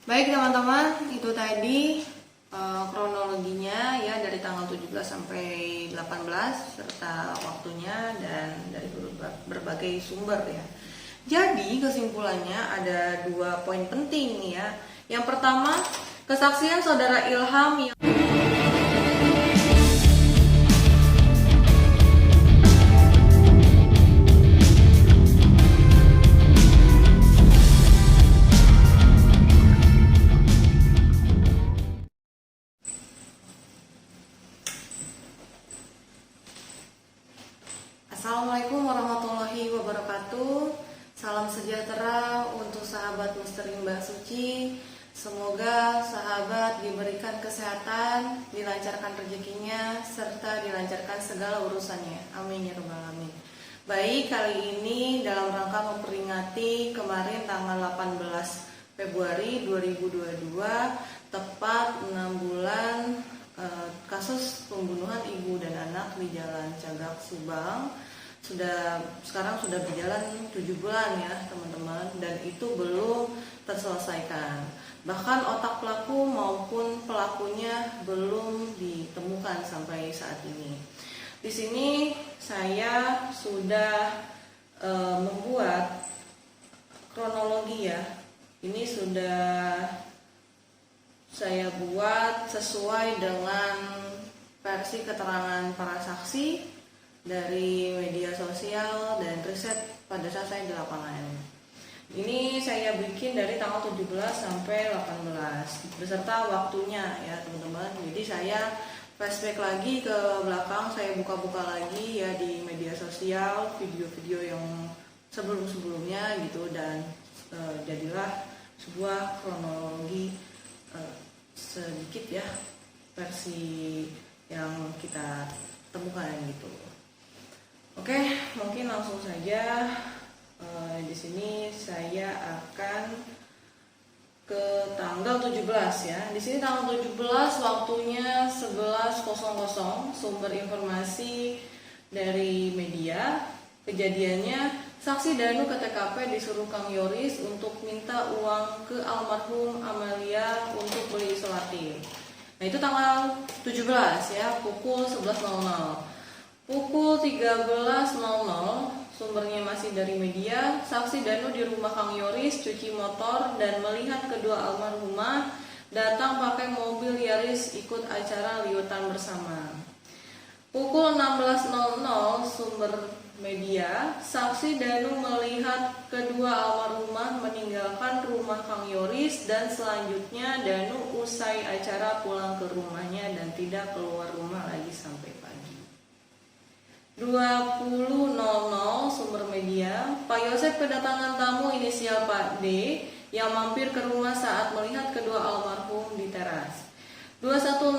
Baik teman-teman, itu tadi kronologinya ya dari tanggal 17 sampai 18 serta waktunya dan dari berbagai sumber ya. Jadi kesimpulannya ada 2 poin penting nih ya. Yang pertama, kesaksian saudara Ilham yang Assalamualaikum warahmatullahi wabarakatuh. Salam sejahtera untuk sahabat Misteri Mbak Suci. Semoga sahabat diberikan kesehatan, dilancarkan rezekinya, serta dilancarkan segala urusannya. Amin ya rabbal alamin. Baik, kali ini dalam rangka memperingati kemarin tanggal 18 Februari 2022, tepat 6 bulan kasus pembunuhan ibu dan anak di Jalan Cagak, Subang. Sekarang sudah berjalan 7 bulan ya teman-teman, dan itu belum terselesaikan. Bahkan otak pelaku maupun pelakunya belum ditemukan sampai saat ini. Di sini saya sudah membuat kronologi ya. Ini sudah saya buat sesuai dengan versi keterangan para saksi dari media sosial dan riset pada saat saya di lapangan. Ini saya bikin dari tanggal 17 sampai 18 beserta waktunya ya teman-teman. Jadi saya flashback lagi ke belakang, saya buka-buka lagi ya di media sosial video-video yang sebelum-sebelumnya gitu, dan jadilah sebuah kronologi sedikit ya versi yang kita temukan gitu. Oke, mungkin langsung saja. Di sini saya akan ke tanggal 17 ya. Di sini tanggal 17 waktunya 11.00, sumber informasi dari media. Kejadiannya, saksi Danu ke TKP disuruh Kang Yoris untuk minta uang ke almarhum Amelia untuk beli isolatif. Nah, itu tanggal 17 ya, pukul 11.00. Pukul 13.00, sumbernya masih dari media, saksi Danu di rumah Kang Yoris cuci motor dan melihat kedua almarhumah datang pakai mobil Yaris ikut acara liutan bersama. Pukul 16.00, sumber media, saksi Danu melihat kedua almarhumah meninggalkan rumah Kang Yoris dan selanjutnya Danu usai acara pulang ke rumahnya dan tidak keluar rumah lagi sampai pagi. 20.00, sumber media, Pak Yosef kedatangan tamu inisial Pak D yang mampir ke rumah saat melihat kedua almarhum di teras. 21.00,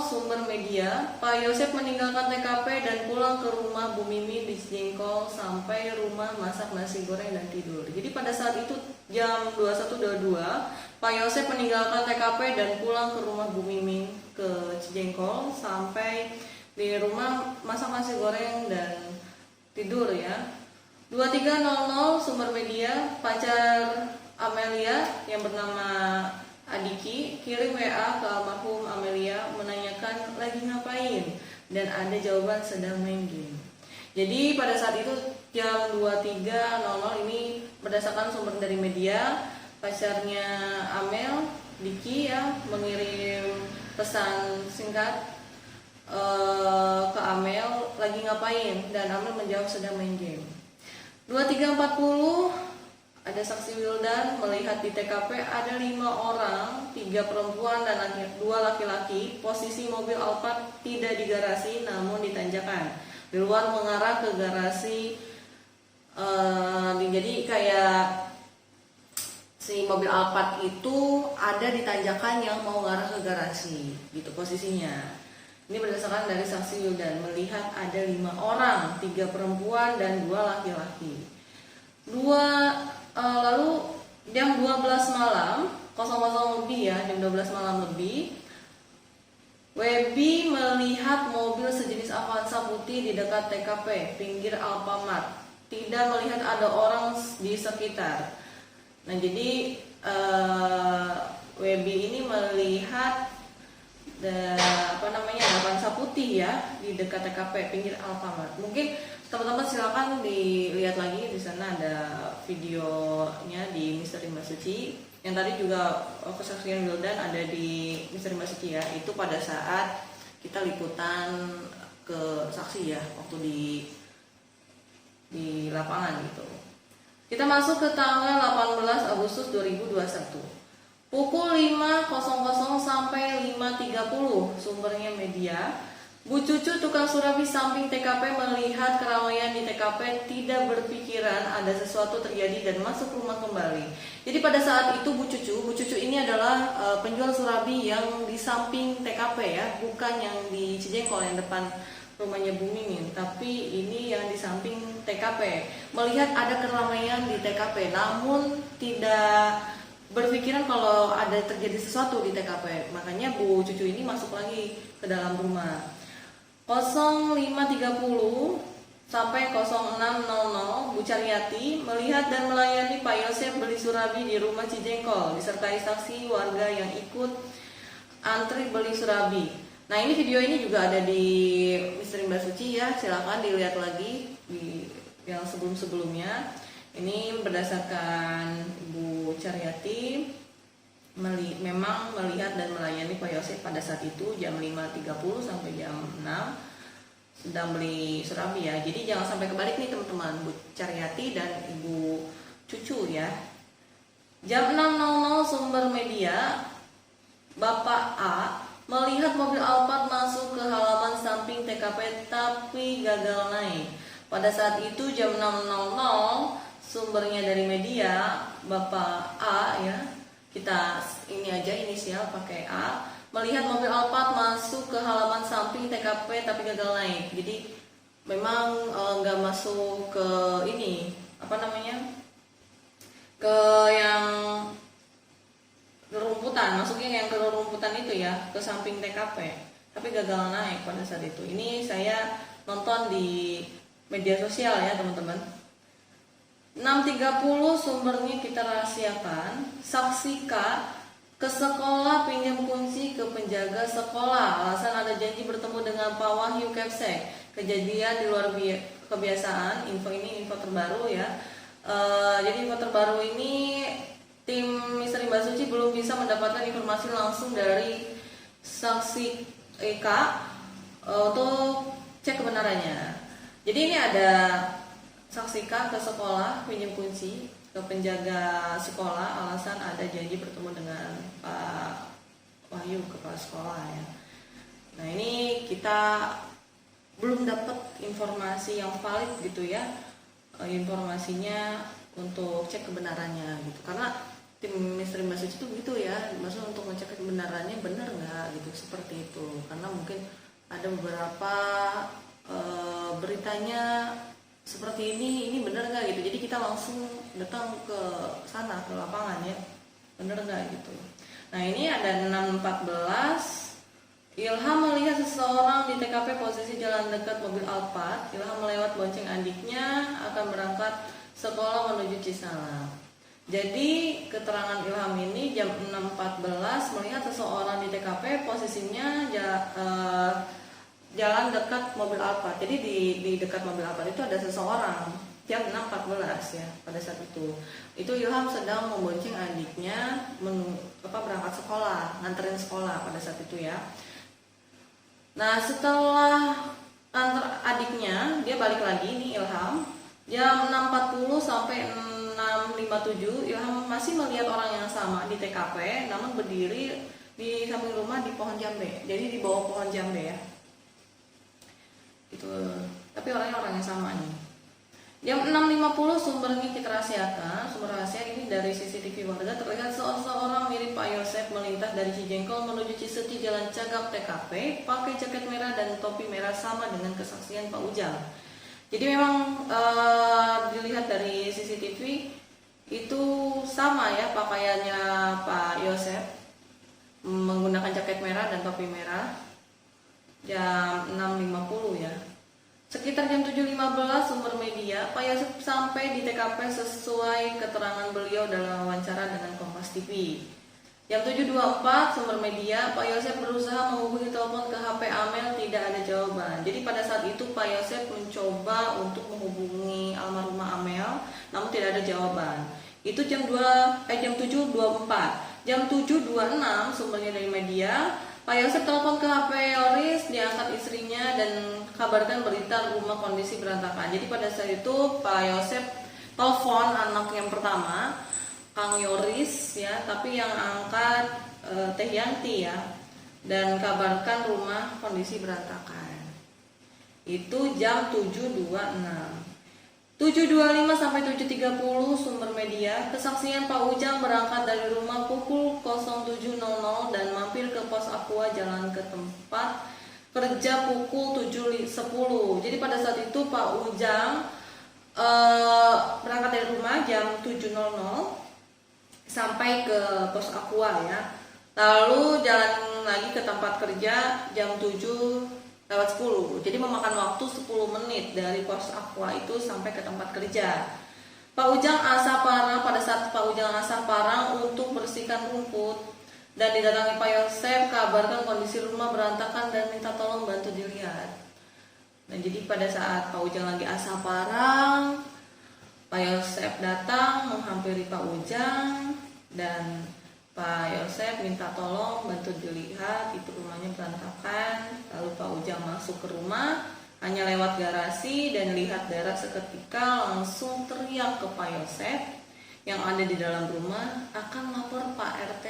sumber media, Pak Yosef meninggalkan TKP dan pulang ke rumah Bu Mimi di Jengkol sampai rumah masak nasi goreng dan tidur. Jadi pada saat itu jam 21.22, Pak Yosef meninggalkan TKP dan pulang ke rumah Bu Mimi ke Cijengkol sampai di rumah masak nasi goreng dan tidur ya. 23.00, sumber media, pacar Amelia yang bernama Adiki kirim WA ke almarhum Amelia menanyakan lagi ngapain, dan ada jawaban sedang main game. Jadi pada saat itu jam 23.00 ini berdasarkan sumber dari media, pacarnya Amel, Diki ya, mengirim pesan singkat ke Amel lagi ngapain, dan Amel menjawab sedang main game. 23.40, ada saksi Wildan melihat di TKP ada 5 orang, 3 perempuan dan 2 laki-laki. Posisi mobil Alphard tidak di garasi namun di tanjakan di luar mengarah ke garasi. Jadi kayak si mobil Alphard itu ada di tanjakan yang mau mengarah ke garasi gitu posisinya. Ini berdasarkan dari saksi Wildan melihat ada 5 orang, 3 perempuan dan 2 laki-laki. Lalu jam 12 malam, 00 lebih ya, jam 12 malam lebih, Webi melihat mobil sejenis Avanza putih di dekat TKP, pinggir Alfamart. Tidak melihat ada orang di sekitar. Nah, jadi Avanza putih ya di dekat TKP pinggir Alfamart. Mungkin teman-teman silakan dilihat lagi, di sana ada videonya di Misteri Mbak Suci. Yang tadi juga kesaksian Wildan ada di Misteri Mbak Suci ya. Itu pada saat kita liputan ke saksi ya, waktu di lapangan gitu. Kita masuk ke tanggal 18 Agustus 2021. Pukul 5.00 sampai 5.30, sumbernya media. Bu Cucu, tukang surabi samping TKP, melihat keramaian di TKP, tidak berpikiran ada sesuatu terjadi dan masuk rumah kembali. Jadi pada saat itu Bu Cucu ini adalah penjual surabi yang di samping TKP ya, bukan yang di Cijengkol yang depan rumahnya Bu Mimin, tapi ini yang di samping TKP. Melihat ada keramaian di TKP, namun tidak berpikiran kalau ada terjadi sesuatu di TKP. Makanya Bu Cucu ini masuk lagi ke dalam rumah. 05.30 sampai 06.00 Bu Caryati melihat dan melayani Pak Yosef beli surabi di rumah Cijengkol, disertai saksi warga yang ikut antri beli surabi. Nah, ini video ini juga ada di Misteri Mbak Suci ya, silakan dilihat lagi di yang sebelum-sebelumnya. Ini berdasarkan Bu Caryati memang melihat dan melayani Pak Yosef pada saat itu jam 5.30 sampai jam 6 sedang beli surabi ya. Jadi jangan sampai kebalik nih teman-teman, Bu Caryati dan Ibu Cucu ya. Jam 6.00 sumber media, Bapak A melihat mobil Alphard masuk ke halaman samping TKP tapi gagal naik. Pada saat itu jam 6.00 sumbernya dari media, Bapak A ya, kita ini aja inisial pakai A, melihat mobil Alphard masuk ke halaman samping TKP tapi gagal naik. Jadi memang nggak masuk ke ini ke yang rerumputan, masuknya yang ke rerumputan itu ya, ke samping TKP, tapi gagal naik pada saat itu. Ini saya nonton di media sosial ya teman-teman. 6.30 sumbernya kita rahasiakan, saksi K ke sekolah pinjam kunci ke penjaga sekolah, alasan ada janji bertemu dengan Pak Wahyu Kepsek. Kejadian di luar kebiasaan. Info ini info terbaru ya. Jadi info terbaru ini tim Misteri Mbak Suci belum bisa mendapatkan informasi langsung dari saksi EK untuk cek kebenarannya. Jadi ini ada saksi K ke sekolah pinjam kunci ke penjaga sekolah, alasan ada janji bertemu dengan Pak Wahyu kepala sekolah ya. Nah, ini kita belum dapat informasi yang valid gitu ya, informasinya untuk cek kebenarannya gitu, karena tim Misteri Mbak Suci itu begitu ya, maksudnya untuk ngecek kebenarannya benar nggak gitu, seperti itu. Karena mungkin ada beberapa beritanya seperti ini benar nggak gitu, jadi kita langsung datang ke sana, ke lapangan ya, benar nggak gitu. Nah, ini ada 6.14, Ilham melihat seseorang di TKP posisi jalan dekat mobil Alphard. Ilham melewat bonceng adiknya akan berangkat sekolah menuju Cisalang. Jadi keterangan Ilham ini jam 6.14 melihat seseorang di TKP posisinya jalan dekat mobil Alphard. Jadi di dekat mobil Alphard itu ada seseorang jam 6.14 ya pada saat itu. Itu Ilham sedang membonceng adiknya berangkat sekolah, nganterin sekolah pada saat itu ya. Nah, setelah antar adiknya, dia balik lagi nih Ilham jam 6.40 sampai 6.57. Ilham masih melihat orang yang sama di TKP, namun berdiri di samping rumah di pohon jambe. Jadi di bawah pohon jambe ya. Itu, tapi orangnya orang yang sama nih. Jam 6.50 sumbernya kita rahasiakan. Sumber rahasia ini dari CCTV warga, terlihat seorang mirip Pak Yosef melintas dari Cijengkol menuju Ciseti Jalan Cagak TKP, pakai jaket merah dan topi merah sama dengan kesaksian Pak Ujang. Jadi memang dilihat dari CCTV itu sama ya pakaiannya Pak Yosef, menggunakan jaket merah dan topi merah. Jam 6.50 ya. Sekitar jam 7.15 sumber media, Pak Yosef sampai di TKP sesuai keterangan beliau dalam wawancara dengan Kompas TV. Jam 7.24 sumber media, Pak Yosep berusaha menghubungi telepon ke HP Amel, tidak ada jawaban. Jadi pada saat itu Pak Yosep mencoba untuk menghubungi almarhumah Amel, namun tidak ada jawaban. Itu jam 7.24. Jam 7.26 sumbernya dari media, Pak Yosep telepon ke HP Yoris, diangkat istrinya dan kabarkan berita rumah kondisi berantakan. Jadi pada saat itu Pak Yosep telepon anak yang pertama, Kang Yoris ya, tapi yang angkat Teh Yanti ya, dan kabarkan rumah kondisi berantakan. Itu jam 7.26. 7.25 sampai 7.30 sumber media, kesaksian Pak Ujang berangkat dari rumah pukul 07.00 dan mampir ke pos Aqua jalan ke tempat kerja pukul 7.10. Jadi pada saat itu Pak Ujang berangkat dari rumah jam 7.00 sampai ke pos Aqua ya. Lalu jalan lagi ke tempat kerja jam 7:10. Jadi memakan waktu 10 menit dari pos Aqua itu sampai ke tempat kerja. Pak Ujang asah parang. Pada saat Pak Ujang asah parang untuk bersihkan rumput dan didatangi Pak Yosep, kabarkan kondisi rumah berantakan dan minta tolong bantu dilihat. Nah, jadi pada saat Pak Ujang lagi asah parang, Pak Yosep datang menghampiri Pak Ujang dan Pak Yosep minta tolong bantu dilihat, itu rumahnya berantakan. Lalu Pak Ujang masuk ke rumah hanya lewat garasi dan lihat darah seketika, langsung teriak ke Pak Yosep yang ada di dalam rumah, akan lapor Pak RT,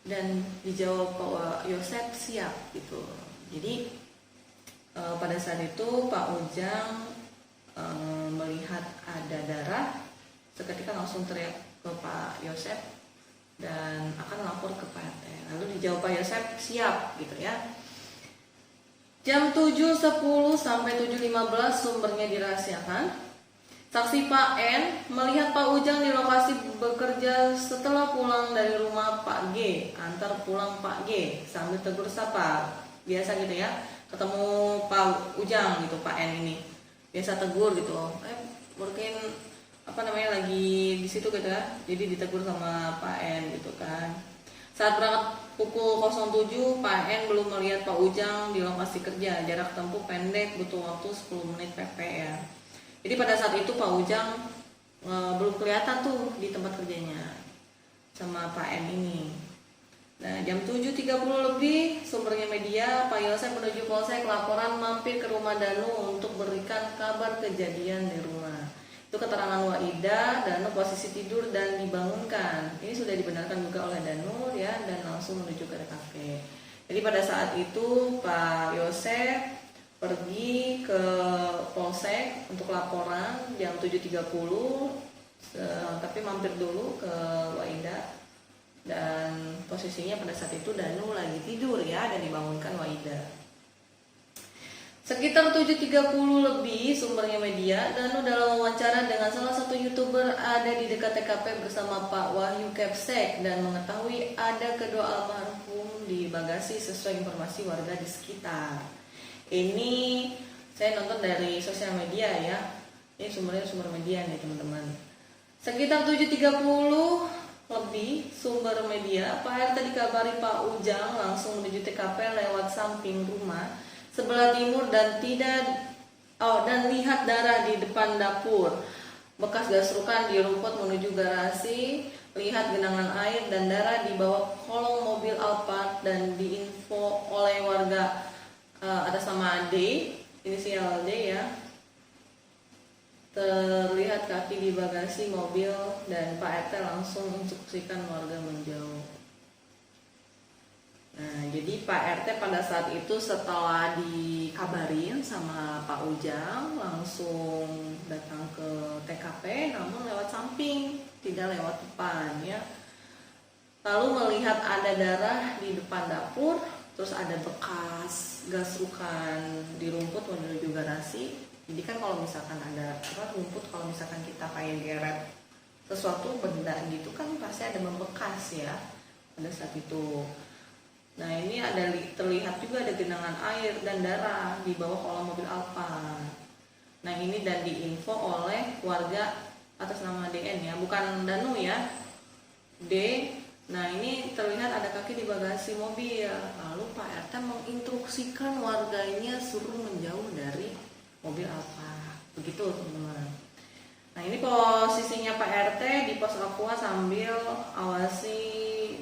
dan dijawab Pak Yosep siap gitu. Jadi pada saat itu Pak Ujang melihat ada darah, seketika langsung teriak ke Pak Yosep dan akan lapor ke Pak RT. Lalu dijawab Pak Yosep siap gitu ya. Jam 7.10 sampai 7.15 sumbernya dirahasiakan. Saksi Pak N melihat Pak Ujang di lokasi bekerja setelah pulang dari rumah Pak G, antar pulang Pak G sambil tegur sapa. Biasa gitu ya, ketemu Pak Ujang gitu, Pak N ini biasa tegur gitu, mungkin lagi di situ gitu ya, jadi ditegur sama Pak N gitu kan. Saat berangkat pukul 07, Pak N belum melihat Pak Ujang di lokasi kerja, jarak tempuh pendek, butuh waktu 10 menit PP ya. Jadi pada saat itu Pak Ujang belum kelihatan tuh di tempat kerjanya sama Pak N ini. Nah, jam 7.30 lebih sumbernya media, Pak Yosep menuju polsek, laporan mampir ke rumah Danu untuk berikan kabar kejadian di rumah. Itu keterangan Waida, Danu posisi tidur dan dibangunkan. Ini sudah dibenarkan juga oleh Danu ya, dan langsung menuju ke TKP. Jadi pada saat itu Pak Yosep pergi ke polsek untuk laporan jam 7.30, tapi mampir dulu ke Waida. Dan posisinya pada saat itu Danu lagi tidur ya, dan dibangunkan Waida. Sekitar 7.30 lebih sumbernya media, Danu dalam wawancara dengan salah satu YouTuber ada di dekat TKP bersama Pak Wahyu Kepsek dan mengetahui ada kedua almarhum di bagasi sesuai informasi warga di sekitar. Ini saya nonton dari sosial media ya. Ini sumbernya sumber media nih teman-teman. Sekitar 7.30 lebih sumber media, Pak RT dikabari Pak Ujang langsung menuju TKP lewat samping rumah sebelah timur dan lihat darah di depan dapur, bekas gasrukan di rumput menuju garasi, lihat genangan air dan darah di bawah kolong mobil Alphard, dan diinfo oleh warga atas nama D, inisial D ya. Terlihat kaki di bagasi mobil dan Pak RT langsung instruksikan warga menjauh. Nah, jadi Pak RT pada saat itu setelah dikabarin sama Pak Ujang langsung datang ke TKP, namun lewat samping, tidak lewat depan ya. Lalu melihat ada darah di depan dapur, terus ada bekas gasrukan di rumput menuju garasi. Jadi kan kalau misalkan ada rumput, kalau misalkan kita kayak geret sesuatu benda gitu kan pasti ada membekas ya pada saat itu. Nah, ini ada terlihat juga ada genangan air dan darah di bawah kolong mobil Alphard. Nah, ini dan diinfo oleh warga atas nama DN ya, bukan Danu ya. D Nah, ini terlihat ada kaki di bagasi mobil. Lalu Pak RT menginstruksikan warganya suruh menjauh dari mobil apa. Begitu, teman-teman. Nah, ini posisinya Pak RT di pos Aqua sambil awasi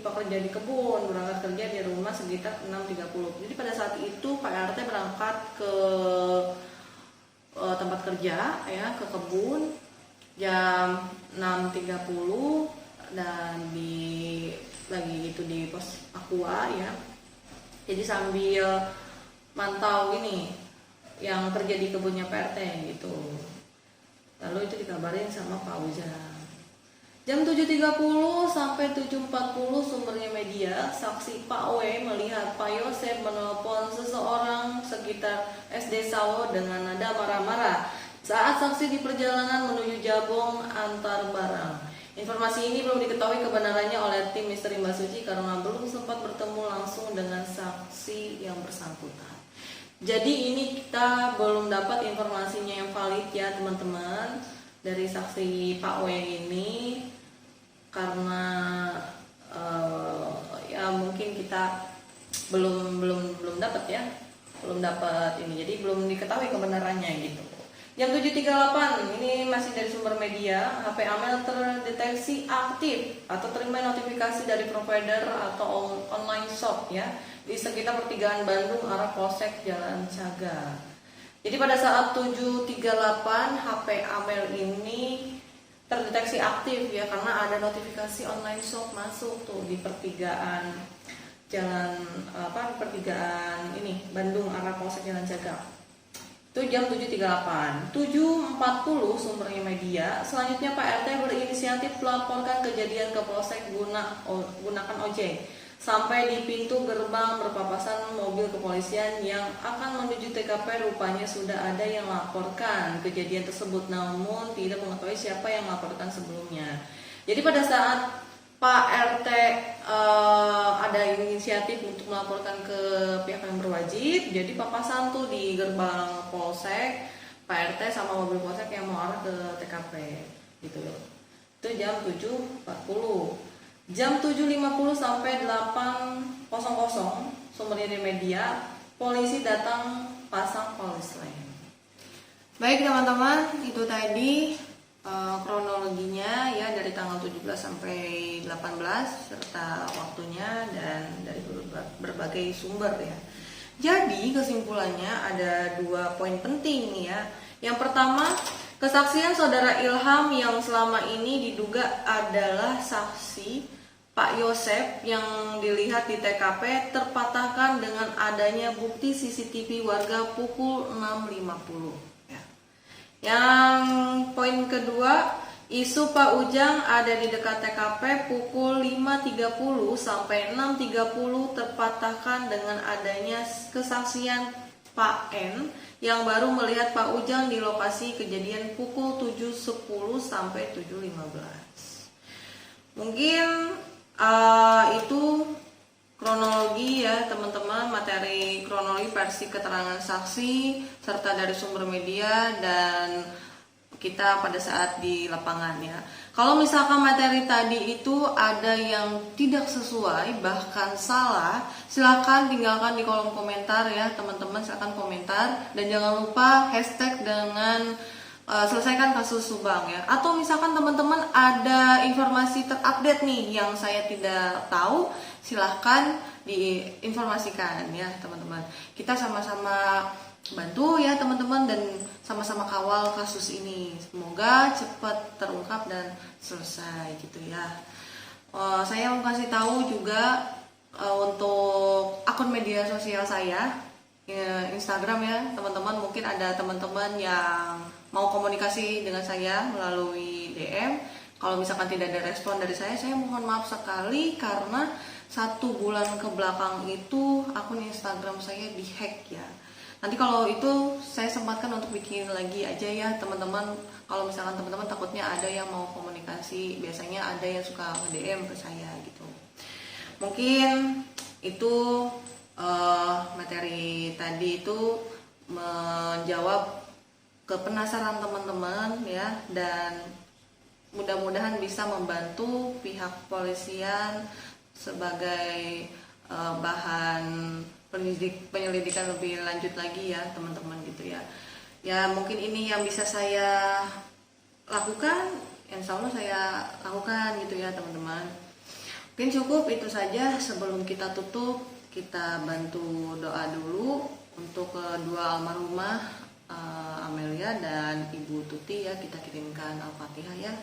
pekerja di kebun berangkat kerja di rumah sekitar 6.30. Jadi pada saat itu Pak RT berangkat ke tempat kerja ya, ke kebun jam 6.30 dan lagi itu di pos Aqua ya. Jadi sambil mantau ini yang kerja di kebunnya Pak RT gitu. Lalu itu dikabarin sama Pak Ujang. Jam 7.30 sampai 7.40 sumbernya media, saksi Pak W melihat Pak Yosep menelpon seseorang sekitar SD Sawo dengan nada marah-marah saat saksi di perjalanan menuju Jabong antar barang. Informasi ini belum diketahui kebenarannya oleh tim Misteri Mbak Suci karena belum sempat bertemu langsung dengan saksi yang bersangkutan. Jadi ini kita belum dapat informasinya yang valid ya teman-teman dari saksi Pak W ini, karena ya mungkin kita belum dapat ya, belum dapat ini, jadi belum diketahui kebenarannya gitu. Jam 7.38 ini masih dari sumber media, HP Amel terdeteksi aktif atau terima notifikasi dari provider atau online shop ya di sekitar pertigaan Bandung arah Polsek Jalan Cagar. Jadi pada saat 7.38 HP Amel ini terdeteksi aktif ya karena ada notifikasi online shop masuk tuh di pertigaan jalan pertigaan ini Bandung arah Polsek Jalan Cagar. Itu jam 7.38. 7.40 sumbernya media. Selanjutnya Pak RT berinisiatif melaporkan kejadian ke Polsek gunakan ojek. Sampai di pintu gerbang berpapasan mobil kepolisian yang akan menuju TKP, rupanya sudah ada yang melaporkan kejadian tersebut, namun tidak mengetahui siapa yang melaporkan sebelumnya. Jadi pada saat Pak RT ada inisiatif untuk melaporkan ke pihak yang berwajib, jadi papasan tuh di gerbang Polsek, Pak RT sama mobil Polsek yang mau arah ke TKP gitu loh. Itu jam 7.40. Jam 7.50 sampai 8.00 sumbernya di media, polisi datang pasang polis lain. Baik teman-teman, itu tadi kronologinya ya dari tanggal 17 sampai 18 serta waktunya dan dari berbagai sumber ya. Jadi kesimpulannya ada 2 poin penting nih ya. Yang pertama, kesaksian saudara Ilham yang selama ini diduga adalah saksi Pak Yosep yang dilihat di TKP terpatahkan dengan adanya bukti CCTV warga pukul 6.50 ya. Yang poin kedua, isu Pak Ujang ada di dekat TKP pukul 5.30 sampai 6.30 terpatahkan dengan adanya kesaksian Pak N yang baru melihat Pak Ujang di lokasi kejadian pukul 7.10 sampai 7.15. Mungkin itu kronologi ya teman-teman, materi kronologi versi keterangan saksi serta dari sumber media dan kita pada saat di lapangan ya. Kalau misalkan materi tadi itu ada yang tidak sesuai bahkan salah, silakan tinggalkan di kolom komentar ya teman-teman, silakan komentar dan jangan lupa hashtag dengan selesaikan kasus Subang ya. Atau misalkan teman-teman ada informasi terupdate nih yang saya tidak tahu, silahkan diinformasikan ya teman-teman. Kita sama-sama bantu ya teman-teman dan sama-sama kawal kasus ini. Semoga cepat terungkap dan selesai gitu ya. Saya mau kasih tahu juga untuk akun media sosial saya ya, Instagram ya teman-teman. Mungkin ada teman-teman yang mau komunikasi dengan saya melalui DM. Kalau misalkan tidak ada respon dari saya mohon maaf sekali karena 1 bulan ke belakang itu akun Instagram saya dihack ya. Nanti kalau itu saya sempatkan untuk bikin lagi aja ya teman-teman. Kalau misalkan teman-teman takutnya ada yang mau komunikasi, biasanya ada yang suka DM ke saya gitu. Mungkin itu materi tadi itu menjawab kepenasaran teman-teman ya, dan mudah-mudahan bisa membantu pihak kepolisian sebagai bahan penyelidikan lebih lanjut lagi ya teman-teman gitu ya. Ya mungkin ini yang bisa saya lakukan, insya Allah saya lakukan gitu ya teman-teman. Mungkin cukup itu saja. Sebelum kita tutup, kita bantu doa dulu untuk kedua almarhumah Amelia dan Ibu Tuti ya. Kita kirimkan Al-Fatihah ya.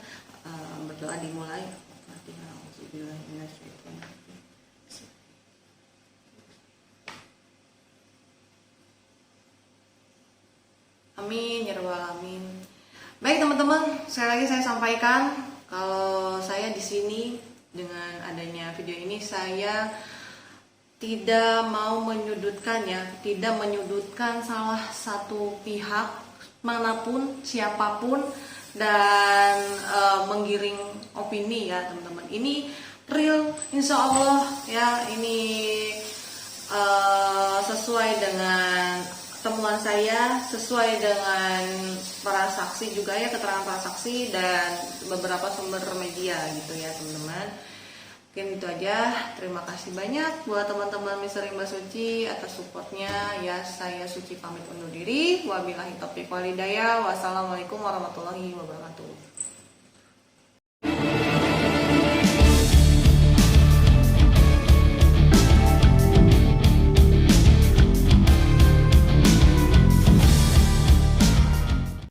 Berdoa dimulai. Al-Fatihah. Amin ya rabbal alamin. Baik teman-teman, sekali lagi saya sampaikan kalau saya di sini dengan adanya video ini saya tidak mau menyudutkan ya, tidak menyudutkan salah satu pihak manapun, siapapun, dan menggiring opini ya teman-teman. Ini real, insya Allah ya, ini sesuai dengan temuan saya, sesuai dengan para saksi juga ya, keterangan para saksi dan beberapa sumber media gitu ya teman-teman. Mungkin itu aja. Terima kasih banyak buat teman-teman Misteri Mbak Suci atas supportnya ya. Saya Suci pamit undur diri. Wabillahi taufiq wal hidayah. Wassalamualaikum warahmatullahi wabarakatuh.